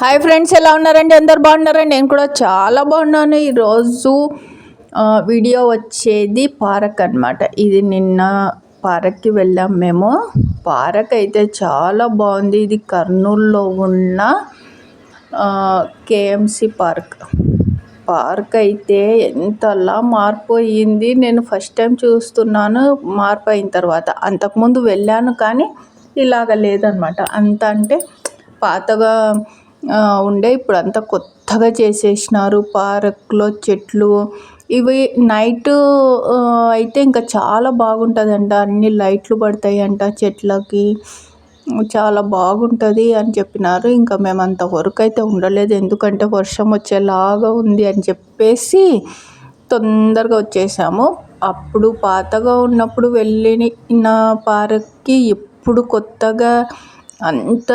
Hi friends, ఎలా ఉన్నారండి? అందరు బాగున్నారండి? నేను కూడా చాలా బాగున్నాను. ఈరోజు వీడియో వచ్చేది పార్క్ అనమాట. ఇది నిన్న పార్క్కి వెళ్ళాం మేము. పార్క్ అయితే చాలా బాగుంది. ఇది కర్నూలులో ఉన్న కేఎంసి పార్క్ అయితే ఎంతలా మారిపోయింది. నేను ఫస్ట్ టైం చూస్తున్నాను మార్పు అయిన తర్వాత. అంతకుముందు వెళ్ళాను కానీ ఇలాగ లేదనమాట. అంత అంటే పాతగా ఉండే ఇప్పుడు అంతా కొత్తగా చేసేసినారు. పార్క్లో చెట్లు ఇవి నైట్ అయితే ఇంకా చాలా బాగుంటుందంట. అన్ని లైట్లు పడతాయంట చెట్లకి, చాలా బాగుంటుంది అని చెప్పినారు. ఇంకా మేము అంతవరకు అయితే ఉండలేదు, ఎందుకంటే వర్షం వచ్చేలాగా ఉంది అని చెప్పేసి తొందరగా వచ్చేసాము. అప్పుడు పాతగా ఉన్నప్పుడు వెళ్ళిన పార్క్కి ఇప్పుడు కొత్తగా అంత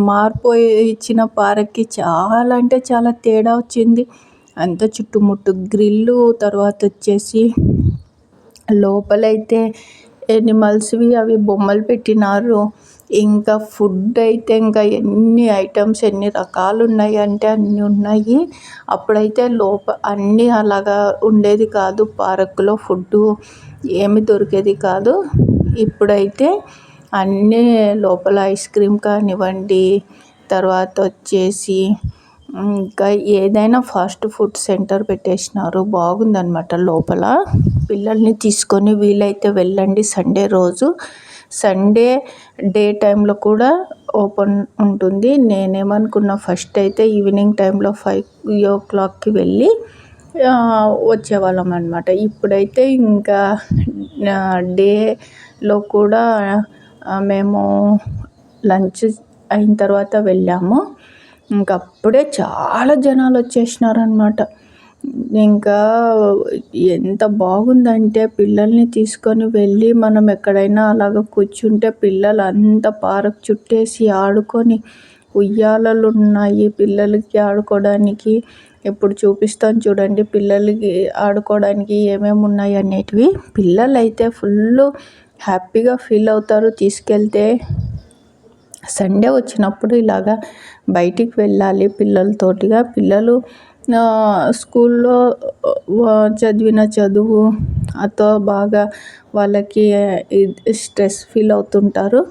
మార్పు ఇచ్చిన పార్క్కి చాలా అంటే చాలా తేడా వచ్చింది. అంత చుట్టుముట్టు గ్రిల్లు, తర్వాత వచ్చేసి లోపలైతే ఎనిమల్స్వి అవి బొమ్మలు పెట్టినారు. ఇంకా ఫుడ్ అయితే ఇంకా ఎన్ని ఐటమ్స్ ఎన్ని రకాలు ఉన్నాయి అంటే అన్నీ ఉన్నాయి. అప్పుడైతే అన్నీ అలాగా ఉండేది కాదు. పార్కులో ఫుడ్డు ఏమి దొరికేది కాదు. ఇప్పుడైతే అన్నీ లోపల ఐస్ క్రీమ్ కానివ్వండి, తర్వాత వచ్చేసి ఇంకా ఏదైనా ఫాస్ట్ ఫుడ్ సెంటర్ పెట్టేసినారు. బాగుందన్నమాట లోపల. పిల్లల్ని తీసుకొని వీలైతే వెళ్ళండి సండే రోజు. సండే డే టైంలో కూడా ఓపెన్ ఉంటుంది. నేనేమనుకున్నా ఫస్ట్ అయితే ఈవినింగ్ టైంలో 5 o'clockకి వెళ్ళి వచ్చేవాళ్ళం అనమాట. ఇప్పుడైతే ఇంకా డేలో కూడా మేము లంచ్ అయిన తర్వాత వెళ్ళాము. ఇంకా అప్పుడే చాలా జనాలు వచ్చేసినారనమాట. ఇంకా ఎంత బాగుందంటే పిల్లల్ని తీసుకొని వెళ్ళి మనం ఎక్కడైనా అలాగ కూర్చుంటే పిల్లలు అంతా పార్క్ చుట్టేసి ఆడుకొని, ఉయ్యాలలు ఉన్నాయి పిల్లలకి ఆడుకోవడానికి. ఇప్పుడు చూపిస్తాను చూడండి పిల్లలకి ఆడుకోవడానికి ఏమేమి ఉన్నాయి అనేటివి. పిల్లలు అయితే ఫుల్ హ్యాపీగా ఫీల్ అవుతారు తీసుకెళ్తే. సండే వచ్చినప్పుడు ఇలాగా బయటికి వెళ్ళాలి పిల్లలతోటిగా. పిల్లలు స్కూల్లో చదివిన చదువు అతో బాగా వాళ్ళకి స్ట్రెస్ ఫీల్ అవుతుంటారు.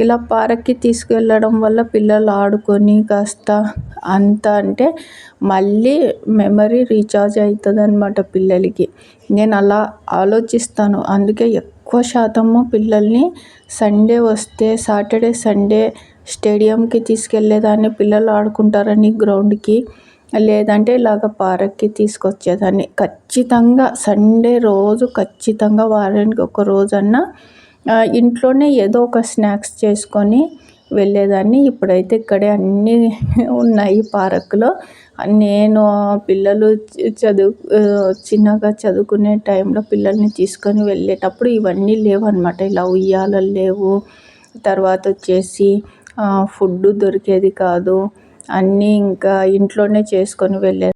ఇలా పార్క్కి తీసుకెళ్ళడం వల్ల పిల్లలు ఆడుకొని కాస్త అంత అంటే మళ్ళీ మెమరీ రీఛార్జ్ అవుతుంది అనమాట పిల్లలకి. నేను అలా ఆలోచిస్తాను. అందుకే ఎక్కువ శాతము పిల్లల్ని సండే వస్తే సాటర్డే సండే స్టేడియంకి తీసుకెళ్ళేదాన్ని, పిల్లలు ఆడుకుంటారని గ్రౌండ్కి. లేదంటే ఇలాగ పార్క్కి తీసుకొచ్చేదాన్ని. ఖచ్చితంగా సండే రోజు ఖచ్చితంగా వారానికి ఒక రోజన్నా ఇంట్లోనే ఏదో ఒక స్నాక్స్ చేసుకొని వెళ్ళేదాన్ని. ఇప్పుడైతే ఇక్కడే అన్నీ ఉన్నాయి పార్కులో. నేను పిల్లలు చిన్నగా చదువుకునే టైంలో పిల్లల్ని తీసుకొని వెళ్ళేటప్పుడు ఇవన్నీ లేవన్నమాట. ఇలా ఉయ్యాలలు లేవు, తర్వాత వచ్చేసి ఫుడ్ దొరికేది కాదు. అన్నీ ఇంకా ఇంట్లోనే చేసుకొని వెళ్ళే